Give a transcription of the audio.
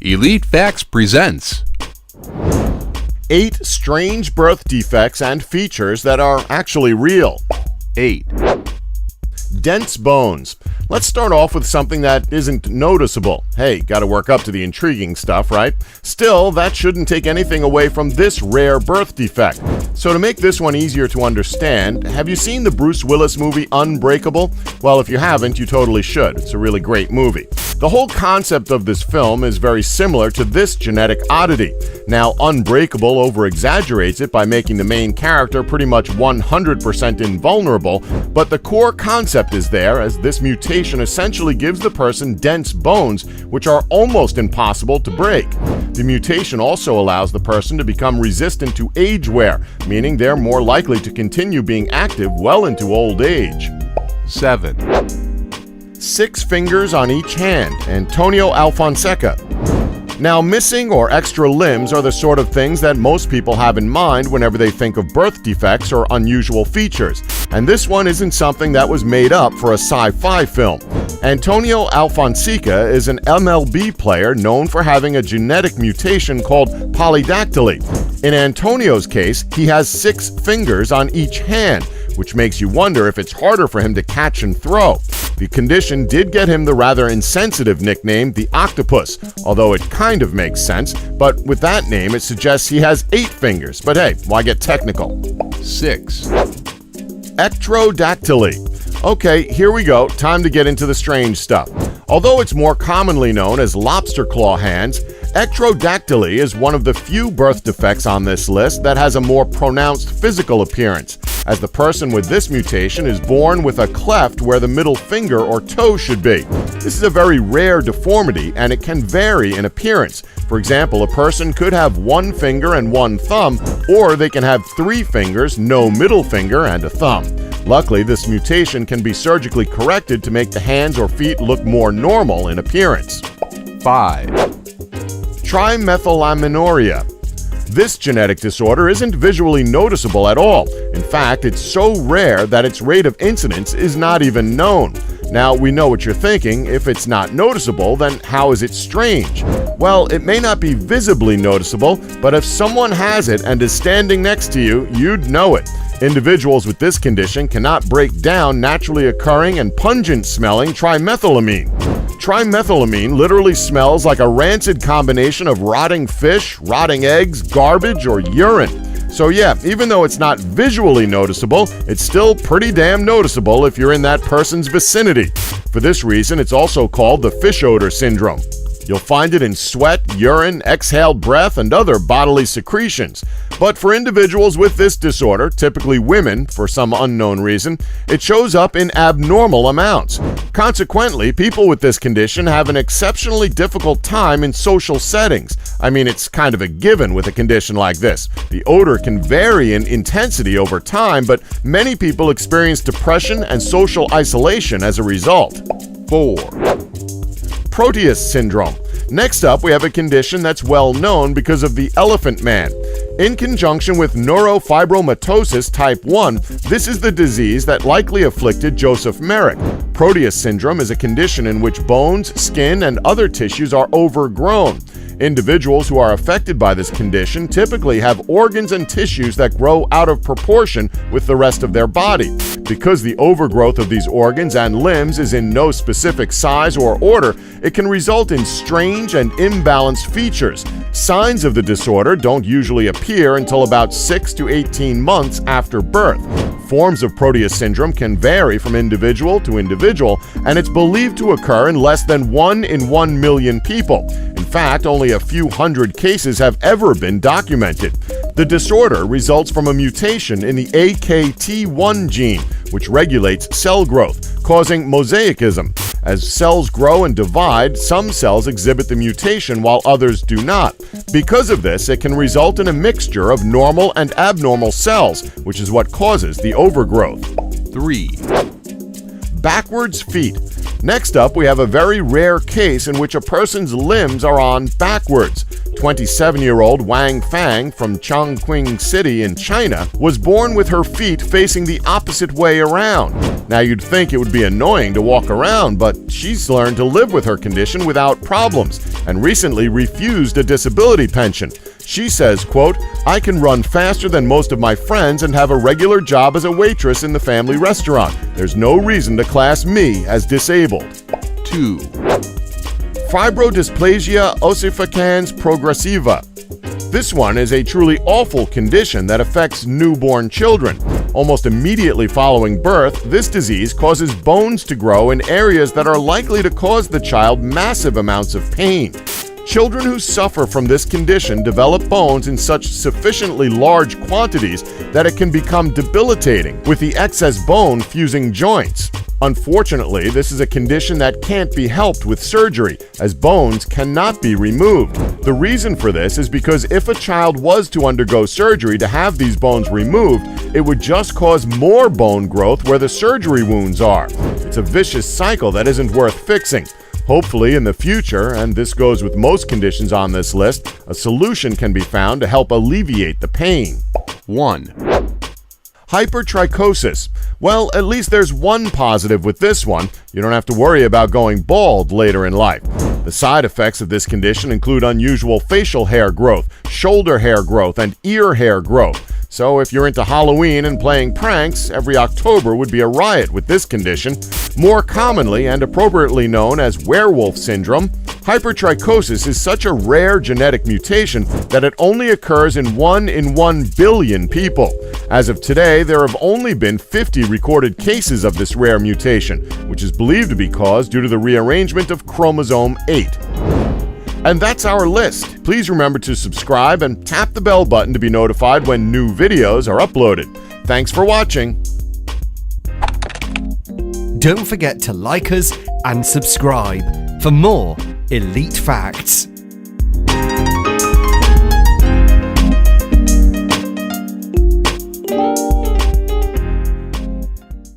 Elite Facts presents 8 strange birth defects and features that are actually real. 8. Dense bones. Let's start off with something that isn't noticeable. Hey, gotta work up to the intriguing stuff, right? Still, that shouldn't take anything away from this rare birth defect. So to make this one easier to understand, have you seen the Bruce Willis movie Unbreakable? Well, if you haven't, you totally should. It's a really great movie. The whole concept of this film is very similar to this genetic oddity. Now, Unbreakable over-exaggerates it by making the main character pretty much 100% invulnerable, but the core concept is there, as this mutation essentially gives the person dense bones, which are almost impossible to break. The mutation also allows the person to become resistant to age wear, meaning they're more likely to continue being active well into old age. 7. 6 fingers on each hand, Antonio Alfonseca. Now, missing or extra limbs are the sort of things that most people have in mind whenever they think of birth defects or unusual features, and this one isn't something that was made up for a sci-fi film. Antonio Alfonseca is an MLB player known for having a genetic mutation called polydactyly. In Antonio's case, he has 6 fingers on each hand, which makes you wonder if it's harder for him to catch and throw. The condition did get him the rather insensitive nickname the octopus, although it kind of makes sense, but with that name it suggests he has 8 fingers, but hey, why get technical? 6. Ectrodactyly. Okay, here we go, time to get into the strange stuff. Although it's more commonly known as lobster claw hands, ectrodactyly is one of the few birth defects on this list that has a more pronounced physical appearance, as the person with this mutation is born with a cleft where the middle finger or toe should be. This is a very rare deformity, and it can vary in appearance. For example, a person could have 1 finger and 1 thumb, or they can have 3 fingers, no middle finger, and a thumb. Luckily, this mutation can be surgically corrected to make the hands or feet look more normal in appearance. 5. Trimethylaminoria. This genetic disorder isn't visually noticeable at all. In fact, it's so rare that its rate of incidence is not even known. Now, we know what you're thinking. If it's not noticeable, then how is it strange? Well, it may not be visibly noticeable, but if someone has it and is standing next to you, you'd know it. Individuals with this condition cannot break down naturally occurring and pungent-smelling trimethylamine. Trimethylamine literally smells like a rancid combination of rotting fish, rotting eggs, garbage, or urine. So yeah, even though it's not visually noticeable, it's still pretty damn noticeable if you're in that person's vicinity. For this reason, it's also called the fish odor syndrome. You'll find it in sweat, urine, exhaled breath, and other bodily secretions. But for individuals with this disorder, typically women for some unknown reason, it shows up in abnormal amounts. Consequently, people with this condition have an exceptionally difficult time in social settings. I mean, it's kind of a given with a condition like this. The odor can vary in intensity over time, but many people experience depression and social isolation as a result. 4. Prometheus Syndrome. Next up, we have a condition that's well known because of the elephant man. In conjunction with neurofibromatosis type 1, this is the disease that likely afflicted Joseph Merrick. Prometheus syndrome is a condition in which bones, skin, and other tissues are overgrown. Individuals who are affected by this condition typically have organs and tissues that grow out of proportion with the rest of their body. Because the overgrowth of these organs and limbs is in no specific size or order, it can result in strange and imbalanced features. Signs of the disorder don't usually appear until about 6 to 18 months after birth. Forms of Prometheus syndrome can vary from individual to individual, and it's believed to occur in less than 1 in 1 million people. In fact, only a few hundred cases have ever been documented. The disorder results from a mutation in the AKT1 gene, which regulates cell growth, causing mosaicism. As cells grow and divide, some cells exhibit the mutation while others do not. Because of this, it can result in a mixture of normal and abnormal cells, which is what causes the overgrowth. 3. Backwards feet. Next up, we have a very rare case in which a person's limbs are on backwards. 27-year-old Wang Fang from Chongqing City in China was born with her feet facing the opposite way around. Now you'd think it would be annoying to walk around, but she's learned to live with her condition without problems and recently refused a disability pension. She says, quote, "I can run faster than most of my friends and have a regular job as a waitress in the family restaurant. There's no reason to class me as disabled." 2, Fibro dysplasia ossificans progressiva. This one is a truly awful condition that affects newborn children. Almost immediately following birth, this disease causes bones to grow in areas that are likely to cause the child massive amounts of pain. Children who suffer from this condition develop bones in such sufficiently large quantities that it can become debilitating, with the excess bone fusing joints. Unfortunately, this is a condition that can't be helped with surgery, as bones cannot be removed. The reason for this is because if a child was to undergo surgery to have these bones removed, it would just cause more bone growth where the surgery wounds are. It's a vicious cycle that isn't worth fixing. Hopefully, in the future, and this goes with most conditions on this list, a solution can be found to help alleviate the pain. 1, Hypertrichosis. Well, at least there's one positive with this one. You don't have to worry about going bald later in life. The side effects of this condition include unusual facial hair growth, shoulder hair growth, and ear hair growth. So if you're into Halloween and playing pranks, every October would be a riot with this condition. More commonly and appropriately known as werewolf syndrome, hypertrichosis is such a rare genetic mutation that it only occurs in 1 in 1 billion people. As of today, there have only been 50 recorded cases of this rare mutation, which is believed to be caused due to the rearrangement of chromosome 8. And that's our list. Please remember to subscribe and tap the bell button to be notified when new videos are uploaded. Thanks for watching. Don't forget to like us and subscribe for more elite facts.